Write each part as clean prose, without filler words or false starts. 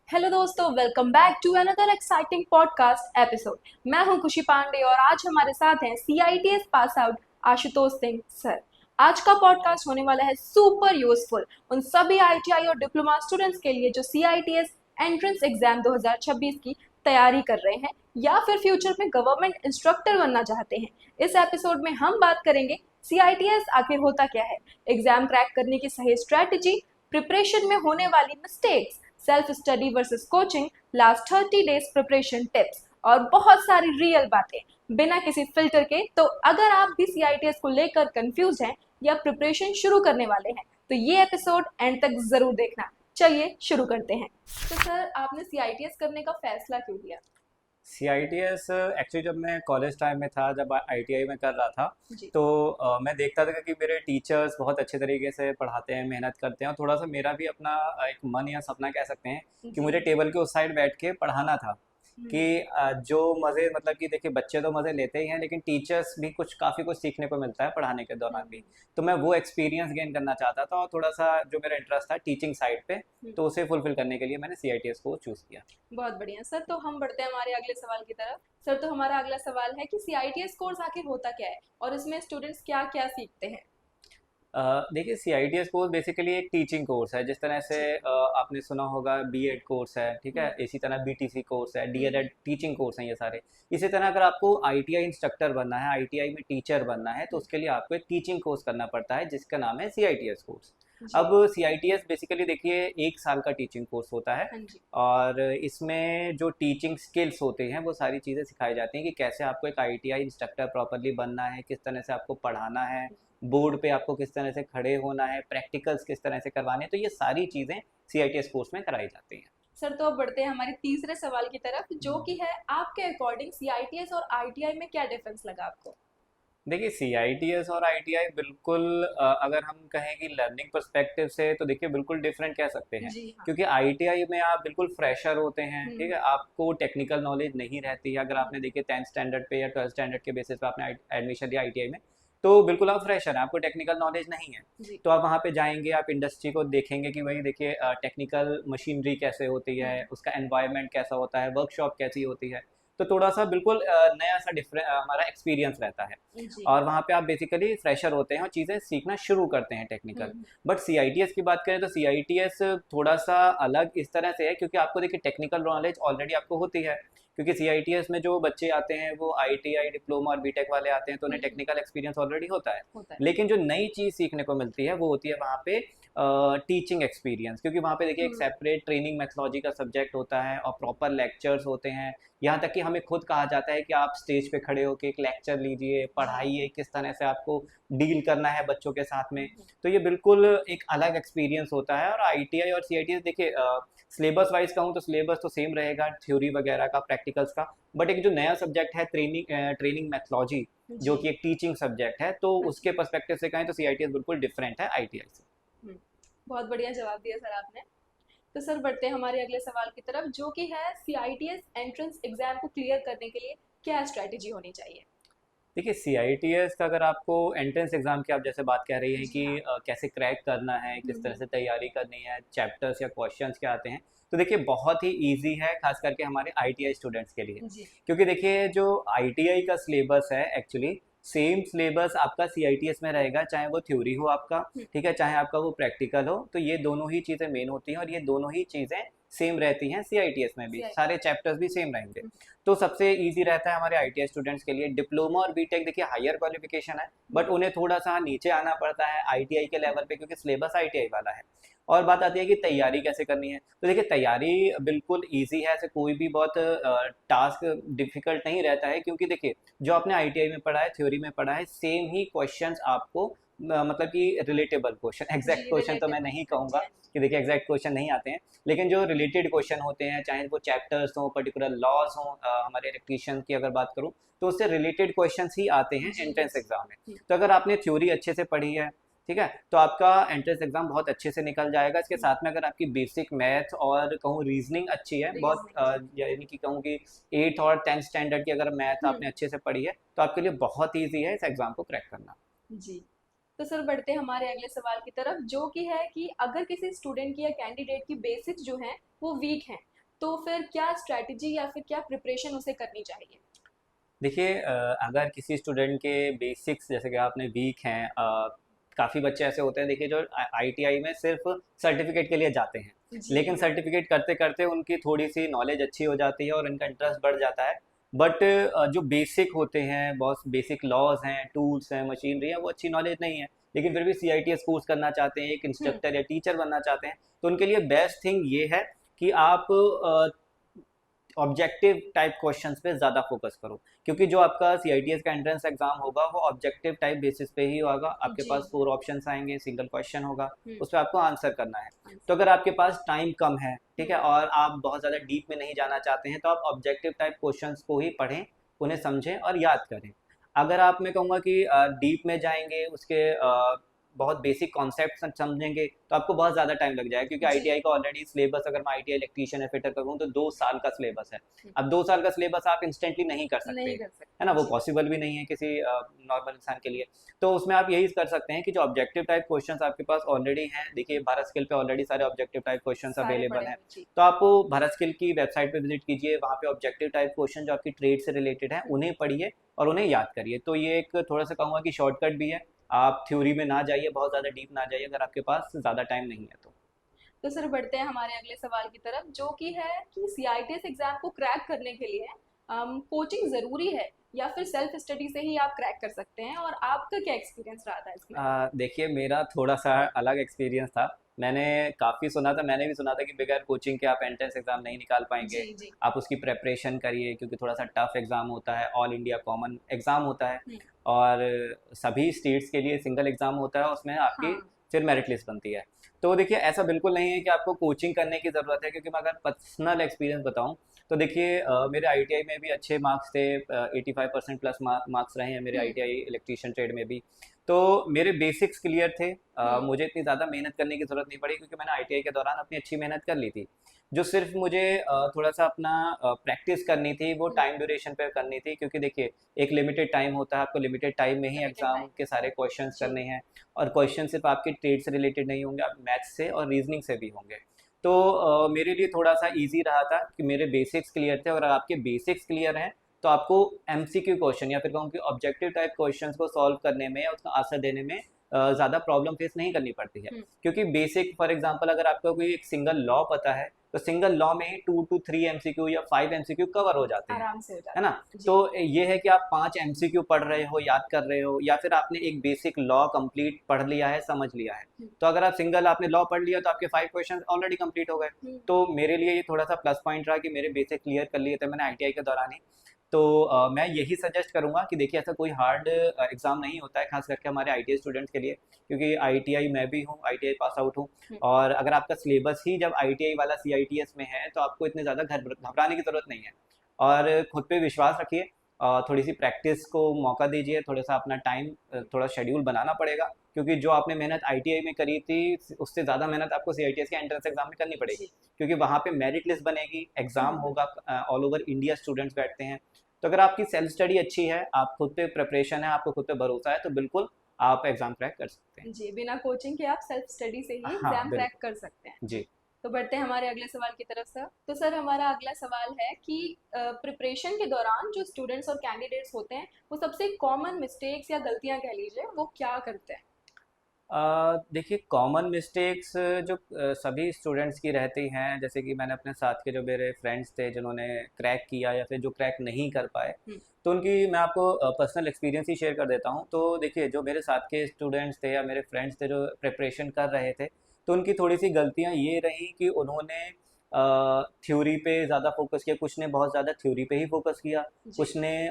Hello दोस्तों, welcome back to another exciting podcast episode. मैं हूं खुशी पांडे और आज हमारे साथ हैं CITS pass out Ashutosh Singh sir. आज का पॉडकास्ट होने वाला है सुपर यूजफुल उन सभी आईटीआई और डिप्लोमा स्टूडेंट्स के लिए जो सीआईटीएस एंट्रेंस एग्जाम 2026 की तैयारी कर रहे हैं या फिर फ्यूचर में गवर्नमेंट इंस्ट्रक्टर बनना चाहते हैं। इस एपिसोड में हम बात करेंगे सीआईटीएस आखिर होता क्या है, एग्जाम क्रैक करने की सही स्ट्रैटेजी, प्रिपरेशन में होने वाली mistakes, self study versus coaching, last 30 days preparation tips और बहुत सारी रियल बातें बिना किसी फिल्टर के। तो अगर आप भी सीआईटीएस को लेकर कंफ्यूज हैं या प्रिपरेशन शुरू करने वाले हैं तो ये एपिसोड एंड तक जरूर देखना। चलिए शुरू करते हैं। तो सर, आपने सीआईटीएस करने का फैसला क्यों लिया? सी आई टी एस एक्चुअली जब मैं कॉलेज टाइम में था, जब आई टी आई में कर रहा था, जी। तो मैं देखता था कि मेरे टीचर्स बहुत अच्छे तरीके से पढ़ाते हैं, मेहनत करते हैं, और थोड़ा सा मेरा भी अपना एक मन या सपना कह सकते हैं कि जी। मुझे टेबल के उस साइड बैठ के पढ़ाना था। कि जो मज़े, मतलब कि देखिए, बच्चे तो मज़े लेते ही हैं, लेकिन टीचर्स भी कुछ काफ़ी कुछ सीखने को मिलता है पढ़ाने के दौरान भी। तो मैं वो एक्सपीरियंस गेन करना चाहता था, और थोड़ा सा जो मेरा इंटरेस्ट था टीचिंग साइड पे, तो उसे फुलफिल करने के लिए मैंने सी आई टी एस को चूज़ किया। बहुत बढ़िया सर। तो हम बढ़ते हैं हमारे अगले सवाल की तरफ। सर, तो हमारा अगला सवाल है कि सीआईटीएस कोर्स आखिर होता क्या है और इसमें स्टूडेंट्स क्या क्या सीखते हैं? देखिए, C I T S course basically एक टीचिंग कोर्स है। जिस तरह से जी। आपने सुना होगा बी एड कोर्स है, ठीक है, हम्म। इसी तरह बी टी सी कोर्स है, डी एल हम्म। एड टीचिंग कोर्स हैं ये सारे। इसी तरह अगर आपको आई टी आई इंस्ट्रक्टर बनना है, आई टी आई में टीचर बनना है, तो उसके लिए आपको एक टीचिंग कोर्स करना पड़ता है जिसका नाम है सी आई टी एस कोर्स। जी। अब सी आई टी एस बेसिकली देखिए 1 साल का टीचिंग कोर्स होता है, हाँ जी। और इसमें जो टीचिंग स्किल्स होते हैं वो सारी चीज़ें सिखाई जाती हैं कि कैसे आपको एक I T I instructor properly बनना है, किस तरह से आपको पढ़ाना है, बोर्ड पे आपको किस तरह से खड़े होना है, प्रैक्टिकल्स किस तरह से करवाने हैं। तो ये सारी चीज़ें सी आई टी एस कोर्स में कराई जाती हैं। सर, तो अब बढ़ते हैं हमारे तीसरे सवाल की तरफ, जो कि है आपके अकॉर्डिंग सीआईटीएस और आईटीआई में क्या डिफरेंस लगा आपको? देखिए, सी आई टी एस और आई टी आई बिल्कुल, अगर हम कहें कि लर्निंग पर्सपेक्टिव से, तो देखिए बिल्कुल डिफरेंट कह सकते हैं। जी हाँ। क्योंकि आई टी आई में आप बिल्कुल फ्रेशर होते हैं, ठीक हम्म। है, आपको टेक्निकल नॉलेज नहीं रहती है। अगर आपने देखिए 10th स्टैंडर्ड पे या 12th स्टैंडर्ड के बेसिस पे आपने एडमिशन लिया आई टी आई में, तो बिल्कुल आप फ्रेशर हैं, आपको टेक्निकल नॉलेज नहीं है। जी। तो आप वहाँ पे जाएंगे, आप इंडस्ट्री को देखेंगे कि भाई देखिए टेक्निकल मशीनरी कैसे होती है, उसका एनवायरनमेंट कैसा होता है, वर्कशॉप कैसी होती है। तो थोड़ा सा बिल्कुल नया सा डिफरेंट हमारा एक्सपीरियंस रहता है। जी। और वहाँ पे आप बेसिकली फ्रेशर होते हैं और चीज़ें सीखना शुरू करते हैं technical. Hmm. But C I T S की बात करें तो सी आई टी एस थोड़ा सा अलग इस तरह से है, क्योंकि आपको देखिए टेक्निकल नॉलेज ऑलरेडी आपको होती है। क्योंकि सी आई टी एस में जो बच्चे आते हैं वो आई टी आई डिप्लोमा और बी टेक वाले आते हैं, तो उन्हें टेक्निकल एक्सपीरियंस ऑलरेडी होता है। होता है। लेकिन जो नई चीज़ सीखने को मिलती है वो होती है वहाँ पे टीचिंग एक्सपीरियंस। क्योंकि वहाँ पे देखिए एक सेपरेट ट्रेनिंग मेथोलॉजी का सब्जेक्ट होता है और प्रॉपर लेक्चर्स होते हैं। यहाँ तक कि हमें खुद कहा जाता है कि आप स्टेज पे खड़े होकर एक लेक्चर लीजिए, पढ़ाइए, किस तरह से आपको डील करना है बच्चों के साथ में। तो ये बिल्कुल एक अलग एक्सपीरियंस होता है। और आईटीआई और सीआईटीएस देखिए, सिलेबस वाइज कहूँ तो सिलेबस तो सेम रहेगा, थ्योरी वगैरह का, प्रैक्टिकल्स का। बट एक जो नया सब्जेक्ट है ट्रेनिंग मैथोलॉजी, जो जी। कि एक टीचिंग सब्जेक्ट है, तो हाँ उसके जी। पर्सपेक्टिव से कहें तो सीआईटीएस बिल्कुल डिफरेंट है आईटीआई से। हम्म, बहुत बढ़िया जवाब दिया सर आपने। तो सर, बढ़ते हैं हमारे अगले सवाल की तरफ, जो कि है सीआईटीएस एंट्रेंस एग्जाम को क्लियर करने के लिए क्या स्ट्रेटेजी होनी चाहिए? देखिए, सी आई टी एस का अगर आपको एंट्रेंस एग्जाम की आप जैसे बात कह रही हैं जी कि हाँ। कैसे क्रैक करना है, किस तरह हम्म। से तैयारी करनी है, चैप्टर्स या क्वेश्चंस क्या आते हैं, तो देखिए बहुत ही इजी है, खास करके हमारे आई टी आई स्टूडेंट्स के लिए। जी। क्योंकि देखिए जो आई टी आई का सिलेबस है, एक्चुअली सेम सिलेबस आपका सी आई टी एस में रहेगा, चाहे वो थ्योरी हो आपका, ठीक है, चाहे आपका वो प्रैक्टिकल हो। तो ये दोनों ही चीज़ें मेन होती हैं, और ये दोनों ही चीज़ें सेम रहती हैं सी आई टी एस में भी, सीआईटी। सारे चैप्टर्स भी सेम रहेंगे। तो सबसे इजी रहता है हमारे आईटीआई स्टूडेंट्स के लिए। डिप्लोमा और बीटेक देखिए हायर क्वालिफिकेशन है, बट उन्हें थोड़ा सा नीचे आना पड़ता है आईटीआई के लेवल पे, क्योंकि सिलेबस आईटीआई वाला है। और बात आती है कि तैयारी कैसे करनी है, तो देखिए तैयारी बिल्कुल इजी है, ऐसे कोई भी बहुत टास्क डिफिकल्ट नहीं रहता है। क्योंकि देखिए जो आपने आईटीआई में पढ़ा है, थ्योरी में पढ़ा है, सेम ही क्वेश्चंस आपको मतलब कि रिलेटेबल क्वेश्चन, जी, एग्जैक्ट क्वेश्चन तो मैं रिलेटेबल। नहीं हाँ कहूँगा जी। हाँ कि देखिए एग्जैक्ट क्वेश्चन नहीं आते हैं, लेकिन जो रिलेटेड क्वेश्चन होते हैं, चाहे वो चैप्टर्स हों, पर्टिकुलर लॉज हों, हमारे इलेक्ट्रीशियन की अगर बात करूँ, तो उससे रिलेटेड क्वेश्चंस ही आते हैं जी। एंट्रेंस एग्जाम में। हम्म। तो अगर आपने थ्योरी अच्छे से पढ़ी है, ठीक है, तो आपका एंट्रेंस एग्जाम बहुत अच्छे से निकल जाएगा। इसके साथ में अगर आपकी बेसिक मैथ और कहूँ रीजनिंग अच्छी है, बहुत रीजनिंग जी। यानी कि कहूँ कि 8th और 10th स्टैंडर्ड की अगर मैथ आपने अच्छे से पढ़ी है, तो आपके लिए बहुत ईजी है इस एग्जाम को क्रैक करना। जी। तो सर, बढ़ते हैं हमारे अगले सवाल की तरफ, जो कि है कि अगर किसी स्टूडेंट की या कैंडिडेट की बेसिक्स जो हैं वो वीक हैं, तो फिर क्या स्ट्रेटजी या फिर क्या प्रिपरेशन उसे करनी चाहिए? देखिए अगर किसी स्टूडेंट के बेसिक्स जैसे कि आपने वीक हैं, काफ़ी बच्चे ऐसे होते हैं देखिए जो आईटीआई में सिर्फ सर्टिफिकेट के लिए जाते हैं, जी। लेकिन सर्टिफिकेट करते करते उनकी थोड़ी सी नॉलेज अच्छी हो जाती है और उनका इंटरेस्ट बढ़ जाता है। बट जो बेसिक होते हैं, बहुत बेसिक लॉज हैं, टूल्स हैं, मशीनरी है, वो अच्छी नॉलेज नहीं है, लेकिन फिर भी सीआईटीएस कोर्स करना चाहते हैं, एक हुँ, इंस्ट्रक्टर या टीचर बनना चाहते हैं, तो उनके लिए बेस्ट थिंग ये है कि आप ऑब्जेक्टिव टाइप क्वेश्चंस पे ज़्यादा फोकस करो, क्योंकि जो आपका सीआईटीएस का एंट्रेंस एग्जाम होगा वो ऑब्जेक्टिव टाइप बेसिस पे ही होगा। आपके जी। पास 4 ऑप्शंस आएंगे, सिंगल क्वेश्चन होगा, हुँ, उस पर आपको आंसर करना है। तो आंसर। अगर आपके पास टाइम कम है, ठीक हुँ, है, और आप बहुत ज़्यादा डीप में नहीं जाना चाहते हैं, तो आप ऑब्जेक्टिव टाइप क्वेश्चंस को ही पढ़ें, उन्हें समझें और याद करें। अगर आप, मैं कहूँगा कि डीप में जाएंगे, उसके बहुत बेसिक कॉन्सेप्ट समझेंगे, तो आपको बहुत ज़्यादा टाइम लग जाएगा, क्योंकि जी। आईटीआई का ऑलरेडी सिलेबस, अगर मैं आईटीआई इलेक्ट्रीशियन या फिटर करूँ तो 2 साल का सिलेबस है। हुँ, अब 2 साल का सिलेबस आप इंस्टेंटली नहीं कर सकते, नहीं कर है ना, सकते। वो जी। पॉसिबल भी नहीं है किसी नॉर्मल इंसान के लिए। तो उसमें आप यही कर सकते हैं कि जो ऑब्जेक्टिव टाइप क्वेश्चंस आपके पास ऑलरेडी हैं, देखिए भारत स्किल पे ऑलरेडी सारे ऑब्जेक्टिव टाइप क्वेश्चंस सारे अवेलेबल पढ़े हैं। हुए। जी। तो आप भारत स्किल की वेबसाइट पे विजिट कीजिए, वहाँ पे ऑब्जेक्टिव टाइप क्वेश्चन जो आपकी ट्रेड से रिलेटेड हैं हुँ। उन्हें पढ़िए और उन्हें याद करिए। तो ये एक थोड़ा सा कहूँगा कि शॉर्टकट भी है। आप थ्योरी में ना जाइए, बहुत ज़्यादा डीप ना जाइए, अगर आपके पास ज़्यादा टाइम नहीं है तो। तो सर बढ़ते हैं हमारे अगले सवाल की तरफ, जो कि है कि सीआईटीएस एग्जाम को क्रैक करने के लिए कोचिंग ज़रूरी है या फिर सेल्फ स्टडी से ही आप क्रैक कर सकते हैं, और आपका क्या एक्सपीरियंस रहा था इसमें? देखिए मेरा थोड़ा सा अलग एक्सपीरियंस था। मैंने काफ़ी सुना था, मैंने भी सुना था कि बगैर कोचिंग के आप एंट्रेंस एग्ज़ाम नहीं निकाल पाएंगे। जी, जी। आप उसकी प्रेपरेशन करिए, क्योंकि थोड़ा सा टफ एग्ज़ाम होता है, ऑल इंडिया कॉमन एग्ज़ाम होता है, हुँ, और सभी स्टेट्स के लिए सिंगल एग्ज़ाम होता है, उसमें आपकी हाँ। फिर मेरिट लिस्ट बनती है। तो देखिए ऐसा बिल्कुल नहीं है कि आपको कोचिंग करने की ज़रूरत है, क्योंकि मैं अगर पर्सनल एक्सपीरियंस बताऊँ तो देखिए मेरे आईटीआई में भी अच्छे मार्क्स थे, 85% प्लस मार्क्स रहे हैं मेरे हुँ, आईटीआई इलेक्ट्रीशियन ट्रेड में भी। तो मेरे बेसिक्स क्लियर थे, हुँ, मुझे इतनी ज़्यादा मेहनत करने की ज़रूरत नहीं पड़ी, क्योंकि मैंने आईटीआई के दौरान अपनी अच्छी मेहनत कर ली थी। जो सिर्फ मुझे थोड़ा सा अपना प्रैक्टिस करनी थी, वो हुँ, टाइम ड्यूरेशन पे करनी थी, क्योंकि देखिए एक लिमिटेड टाइम होता है, आपको लिमिटेड टाइम में ही लिमिटेड एग्ज़ाम टाइम। के सारे क्वेश्चंस जी। करने हैं, और क्वेश्चन सिर्फ आपके ट्रेड से रिलेटेड नहीं होंगे, आप मैथ्स से और रीजनिंग से भी होंगे। तो मेरे लिए थोड़ा सा ईजी रहा था कि मेरे बेसिक्स क्लियर थे, और अगर आपके बेसिक्स क्लियर हैं तो आपको एमसीक्यू क्वेश्चन या फिर कहूँ कि ऑब्जेक्टिव टाइप क्वेश्चंस को सॉल्व करने में या उसका आंसर देने में ज़्यादा प्रॉब्लम फेस नहीं करनी पड़ती है। हुँ, क्योंकि बेसिक, फॉर एग्जांपल अगर आपको कोई एक सिंगल लॉ पता है, तो सिंगल लॉ में ही 2 to 3 एमसीक्यू या 5 एमसीक्यू कवर हो जाते हैं, आराम से हो है जाते ना। हैं। तो जी। ये है कि आप 5 एमसीक्यू पढ़ रहे हो, याद कर रहे हो, या फिर आपने एक बेसिक लॉ कंप्लीट पढ़ लिया है, समझ लिया है। हुँ, तो अगर आप सिंगल आपने लॉ पढ़ लिया तो आपके 5 क्वेश्चन ऑलरेडी कंप्लीट हो गए। हुँ, तो मेरे लिए ये थोड़ा सा प्लस पॉइंट रहा कि मेरे बेसिक क्लियर कर लिए थे मैंने आईटीआई के दौरान ही। तो मैं यही सजेस्ट करूँगा कि देखिए ऐसा कोई हार्ड एग्ज़ाम नहीं होता है, खास करके हमारे आईटीआई स्टूडेंट्स के लिए, क्योंकि आईटीआई मैं भी हूँ, आईटीआई पास आउट हूँ। हुँ, और अगर आपका सिलेबस ही जब आईटीआई वाला सीआईटीएस में है, तो आपको इतने ज़्यादा घबराने की ज़रूरत नहीं है। और खुद पे विश्वास रखिए, थोड़ी सी प्रैक्टिस को मौका दीजिए, थोड़ा सा अपना टाइम, थोड़ा शेड्यूल बनाना पड़ेगा, क्योंकि जो आपने मेहनत आईटीआई में करी थी उससे ज़्यादा मेहनत आपको सीआईटीएस के एंट्रेंस एग्जाम में करनी पड़ेगी, जी। क्योंकि वहाँ पे मेरिट लिस्ट बनेगी, हुँ, एग्जाम हुँ। होगा, ऑल ओवर इंडिया स्टूडेंट्स बैठते हैं। तो अगर आपकी सेल्फ स्टडी अच्छी है, आप खुद पे प्रिपरेशन है, आपको खुद पे भरोसा है, तो बिल्कुल आप एग्जाम क्रैक कर सकते हैं। जी, बिना कोचिंग के आप सेल्फ स्टडी से ही हाँ एग्ज़ाम क्रैक बिल्कुल। कर सकते हैं। जी। तो बढ़ते हैं हमारे अगले सवाल की तरफ सर। तो सर हमारा अगला सवाल है कि प्रिपरेशन के दौरान जो स्टूडेंट्स और कैंडिडेट्स होते हैं, वो सबसे कॉमन मिस्टेक्स या गलतियाँ कह लीजिए, वो क्या करते हैं? देखिए कॉमन मिस्टेक्स जो सभी स्टूडेंट्स की रहती हैं, जैसे कि मैंने अपने साथ के जो मेरे फ्रेंड्स थे जिन्होंने क्रैक किया या फिर जो क्रैक नहीं कर पाए, हुँ, तो उनकी मैं आपको पर्सनल एक्सपीरियंस ही शेयर कर देता हूँ। तो देखिए जो मेरे साथ के स्टूडेंट्स थे या मेरे फ्रेंड्स थे जो प्रिपरेशन कर रहे थे, तो उनकी थोड़ी सी गलतियाँ ये रही कि उन्होंने थ्योरी पे ज़्यादा फोकस किया, कुछ ने बहुत ज़्यादा थ्योरी पे ही फोकस किया, जी। कुछ ने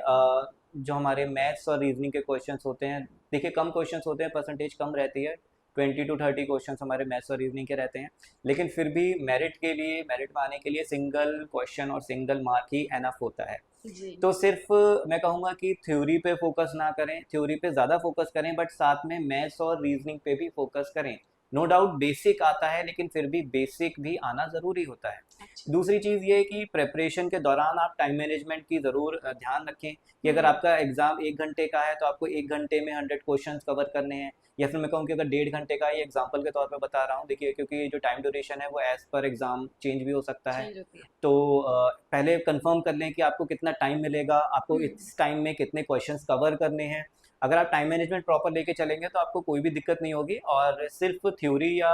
जो हमारे मैथ्स और रीजनिंग के क्वेश्चंस होते हैं, देखिए कम क्वेश्चंस होते हैं, परसेंटेज कम रहती है, 20 to 30 क्वेश्चंस हमारे मैथ्स और रीजनिंग के रहते हैं, लेकिन फिर भी मेरिट के लिए, मेरिट में आने के लिए सिंगल क्वेश्चन और सिंगल मार्क ही एनफ होता है। जी। तो सिर्फ मैं कहूँगा कि थ्योरी पे फोकस ना करें, थ्योरी पे ज़्यादा फोकस करें, बट साथ में मैथ्स और रीजनिंग पे भी फोकस करें। नो डाउट बेसिक आता है, लेकिन फिर भी बेसिक भी आना ज़रूरी होता है। अच्छा। दूसरी चीज़ ये है कि प्रिपरेशन के दौरान आप टाइम मैनेजमेंट की ज़रूर ध्यान रखें कि अगर आपका एग्ज़ाम 1 घंटे का है तो आपको 1 घंटे में 100 क्वेश्चंस कवर करने हैं, या फिर मैं कहूँ कि अगर 1.5 घंटे का, ये एग्जांपल के तौर पे बता रहा हूँ, देखिए क्योंकि जो टाइम ड्यूरेशन है वो एज़ पर एग्ज़ाम चेंज भी हो सकता है। चेंज होती है। तो पहले कंफर्म कर लें कि आपको कितना टाइम मिलेगा, आपको इस टाइम में कितने क्वेश्चंस कवर करने हैं। अगर आप टाइम मैनेजमेंट प्रॉपर लेके चलेंगे तो आपको कोई भी दिक्कत नहीं होगी, और सिर्फ थ्योरी या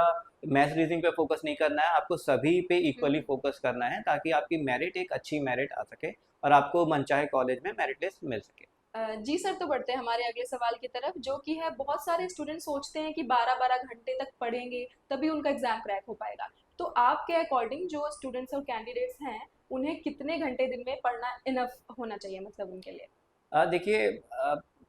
मैथ रीजनिंग पे फोकस नहीं करना है, आपको सभी पे इक्वली फोकस करना है, ताकि आपकी मेरिट एक अच्छी मेरिट आ सके और आपको मनचाहे कॉलेज में मेरिट लिस्ट मिल सके। जी सर, तो बढ़ते हैं हमारे अगले सवाल की तरफ, जो कि है बहुत सारे स्टूडेंट सोचते हैं कि 12-12 घंटे तक पढ़ेंगे तभी उनका एग्जाम क्रैक हो पाएगा। तो आपके अकॉर्डिंग जो स्टूडेंट्स और कैंडिडेट्स हैं, उन्हें कितने घंटे दिन में पढ़ना इनफ होना चाहिए, मतलब उनके लिए? देखिए,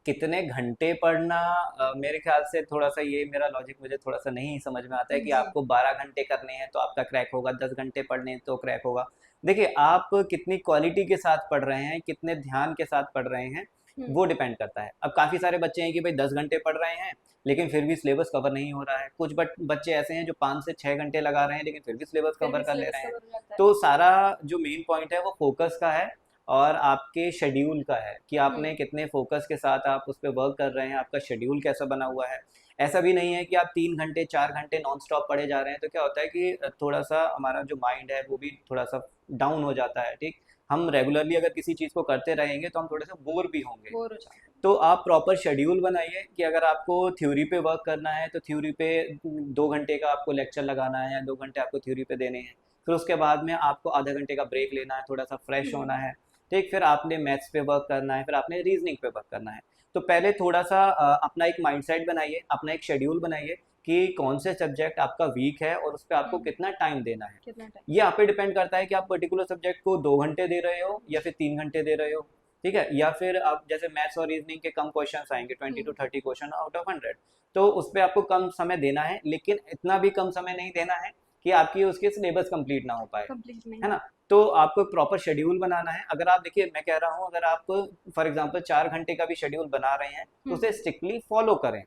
कितने घंटे पढ़ना, मेरे ख्याल से थोड़ा सा ये मेरा लॉजिक मुझे थोड़ा सा नहीं समझ में आता है कि जी। आपको 12 घंटे करने हैं तो आपका क्रैक होगा, 10 घंटे पढ़ने हैं तो क्रैक होगा। देखिए, आप कितनी क्वालिटी के साथ पढ़ रहे हैं, कितने ध्यान के साथ पढ़ रहे हैं, वो डिपेंड करता है। अब काफ़ी सारे बच्चे हैं कि भाई 10 घंटे पढ़ रहे हैं लेकिन फिर भी सिलेबस कवर नहीं हो रहा है, कुछ बच्चे ऐसे हैं जो 5 से 6 घंटे लगा रहे हैं लेकिन फिर भी सिलेबस फिर कवर भी कर ले सिलेबस रहे हैं। कवर हो जाता है। तो सारा जो मेन पॉइंट है वो फोकस का है और आपके शेड्यूल का है कि हम्म। आपने कितने फोकस के साथ आप उस पर वर्क कर रहे हैं, आपका शेड्यूल कैसा बना हुआ है। ऐसा भी नहीं है कि आप 3 घंटे 4 घंटे नॉन स्टॉप पढ़े जा रहे हैं, तो क्या होता है कि थोड़ा सा हमारा जो माइंड है वो भी थोड़ा सा डाउन हो जाता है, ठीक। हम रेगुलरली अगर किसी चीज़ को करते रहेंगे तो हम थोड़े से बोर भी होंगे। बोर हो जाते तो आप प्रॉपर शेड्यूल बनाइए कि अगर आपको थ्योरी पे वर्क करना है तो थ्योरी पे 2 घंटे का आपको लेक्चर लगाना है या 2 घंटे आपको थ्योरी पे देने हैं। फिर उसके बाद में आपको आधा घंटे का ब्रेक लेना है, थोड़ा सा फ्रेश हैं। होना है, ठीक। फिर आपने मैथ्स पे वर्क करना है, फिर आपने रीजनिंग पे वर्क करना है। तो पहले थोड़ा सा अपना एक माइंडसेट बनाइए, अपना एक शेड्यूल बनाइए कि कौन से सब्जेक्ट आपका वीक है और उस पर आपको कितना टाइम देना है। कितना टाइम? ये आप पे डिपेंड करता है कि आप पर्टिकुलर सब्जेक्ट को 2 घंटे दे रहे हो या फिर 3 घंटे दे रहे हो, ठीक है। या फिर आप जैसे मैथ्स और रीजनिंग के कम क्वेश्चंस आएंगे, 20 to 30 क्वेश्चन आउट ऑफ 100, तो उस पर आपको कम समय देना है, लेकिन इतना भी कम समय नहीं देना है कि आपकी उसके सिलेबस कंप्लीट ना हो पाए, कंप्लीट नहीं है हो। ना। तो आपको एक प्रॉपर शेड्यूल बनाना है। अगर आप देखिए, मैं कह रहा हूँ, अगर आप फॉर एग्जांपल 4 घंटे का भी शेड्यूल बना रहे हैं तो उसे स्ट्रिक्टली फॉलो करें।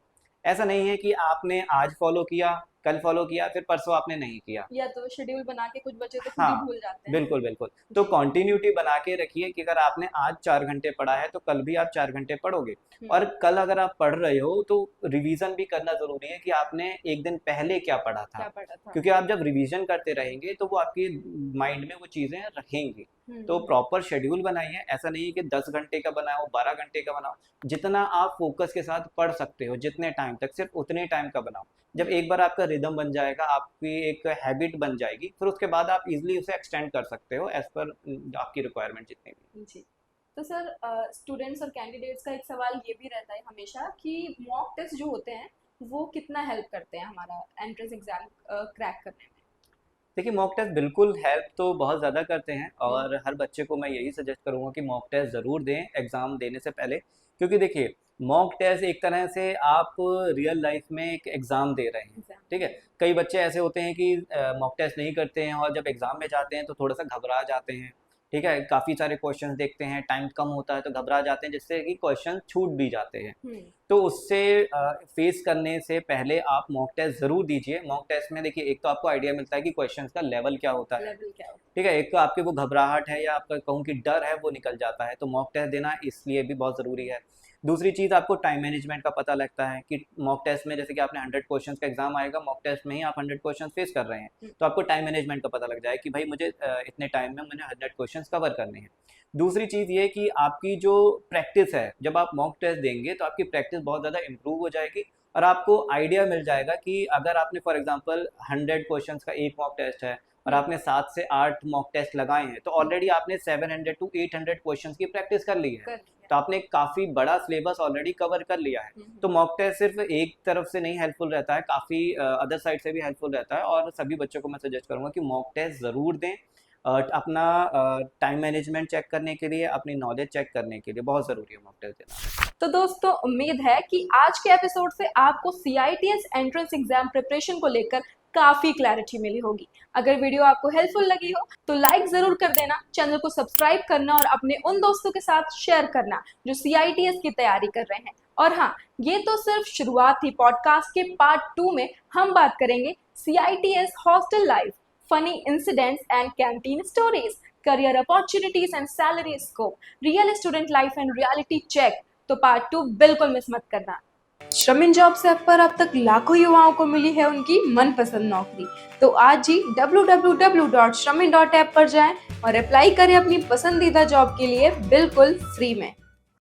ऐसा नहीं है कि आपने आज फॉलो किया, कल फॉलो किया, फिर परसों आपने नहीं किया। या तो शेड्यूल बना के कुछ बच्चे तो खुद ही हाँ, भूल जाते हैं। बिल्कुल, बिल्कुल। तो जी। कंटिन्यूटी बना के रखिए कि अगर आपने आज 4 घंटे पढ़ा है, तो कल भी आप 4 घंटे पढ़ोगे। और कल अगर आप पढ़ रहे हो, तो रिवीज़न भी करना ज़रूरी है कि आपने 1 दिन पहले क्या पढ़ा था। क्या पढ़ा था? क्योंकि आप जब रिवीज़न करते रहेंगे, तो वो आपके माइंड में वो चीज़ें रहेंगी। तो प्रॉपर शेड्यूल बनाइए, ऐसा नहीं है कि 10 घंटे का बनाओ, 12 घंटे का बनाओ। जितना आप फ़ोकस के साथ पढ़ सकते हो, जितने टाइम तक, सिर्फ़ उतने टाइम का बनाओ। जब एक बार आपका रिदम बन जाएगा, आपकी एक हैबिट बन जाएगी, फिर उसके बाद आप इजीली उसे एक्सटेंड कर सकते हो एज पर आपकी रिक्वायरमेंट जितनी भी। जी। तो सर, स्टूडेंट्स और कैंडिडेट्स का एक सवाल ये भी रहता है हमेशा कि मॉक टेस्ट जो होते हैं वो कितना हेल्प करते हैं हमारा एंट्रेंस एग्जाम क्रैक करने में? देखिए, मॉक टेस्ट बिल्कुल हेल्प तो बहुत ज़्यादा करते हैं, हम्म। और हर बच्चे को मैं यही सजेस्ट करूँगा कि मॉक टेस्ट ज़रूर दें एग्ज़ाम देने से पहले। क्योंकि देखिए, मॉक टेस्ट एक तरह से आप रियल लाइफ में एक एग्ज़ाम दे रहे हैं, एग्जाम। ठीक है। कई बच्चे ऐसे होते हैं कि मॉक टेस्ट नहीं करते हैं और जब एग्ज़ाम में जाते हैं तो थोड़ा सा घबरा जाते हैं, ठीक है। काफ़ी सारे क्वेश्चन देखते हैं, टाइम कम होता है तो घबरा जाते हैं, जिससे कि क्वेश्चन छूट भी जाते हैं। तो उससे फेस करने से पहले आप मॉक टेस्ट ज़रूर दीजिए। मॉक टेस्ट में देखिए, एक तो आपको आइडिया मिलता है कि क्वेश्चंस का लेवल क्या होता है, लेवल क्या होता ठीक है। एक तो आपकी वो घबराहट है या आपका कहूँ कि डर है वो निकल जाता है, तो मॉक टेस्ट देना इसलिए भी बहुत ज़रूरी है। दूसरी चीज़, आपको टाइम मैनेजमेंट का पता लगता है कि मॉक टेस्ट में जैसे कि आपने 100 क्वेश्चंस का एग्जाम आएगा, मॉक टेस्ट में ही आप 100 क्वेश्चंस फेस कर रहे हैं, है? तो आपको टाइम मैनेजमेंट का पता लग जाए कि भाई मुझे इतने टाइम में मैंने 100 क्वेश्चंस कवर करने हैं। दूसरी चीज़ ये कि आपकी जो प्रैक्टिस है, जब आप मॉक टेस्ट देंगे तो आपकी प्रैक्टिस बहुत ज़्यादा इंप्रूव हो जाएगी, और आपको आइडिया मिल जाएगा कि अगर आपने फॉर एग्जांपल 100 क्वेश्चंस का एक मॉक टेस्ट है और आपने 7 से 8 मॉक टेस्ट लगाए हैं, तो ऑलरेडी आपने 700 टू 800 क्वेश्चंस की प्रैक्टिस कर ली है। कर लिया। तो आपने काफ़ी बड़ा सिलेबस ऑलरेडी कवर कर लिया है। तो मॉक टेस्ट सिर्फ एक तरफ से नहीं हेल्पफुल रहता है, काफ़ी अदर साइड से भी हेल्पफुल रहता है, और सभी बच्चों को मैं सजेस्ट करूँगा कि मॉक टेस्ट ज़रूर दें। अपना टाइम मैनेजमेंट चेक करने के लिए, अपनी नॉलेज चेक करने के लिए बहुत ज़रूरी है मॉक टेस्ट देना। तो दोस्तों, उम्मीद है कि आज के एपिसोड से आपको CITS एंट्रेंस एग्जाम प्रिपरेशन को लेकर काफी क्लैरिटी मिली होगी। अगर वीडियो आपको हेल्पफुल लगी हो तो लाइक जरूर कर देना, चैनल को सब्सक्राइब करना और अपने उन दोस्तों के साथ शेयर करना जो CITS की तैयारी कर रहे हैं। और हाँ, ये तो सिर्फ शुरुआत थी। पॉडकास्ट के पार्ट 2 में हम बात करेंगे CITS hostel life, funny incidents and canteen stories, career opportunities and salary scope, real student life and reality check, तो पार्ट 2 बिल्कुल मिस मत करना। श्रमिन जॉब्स ऐप पर अब तक लाखों युवाओं को मिली है उनकी मनपसंद नौकरी, तो आज ही www.shramin.app पर जाएं और अप्लाई करें अपनी पसंदीदा जॉब के लिए बिल्कुल फ्री में।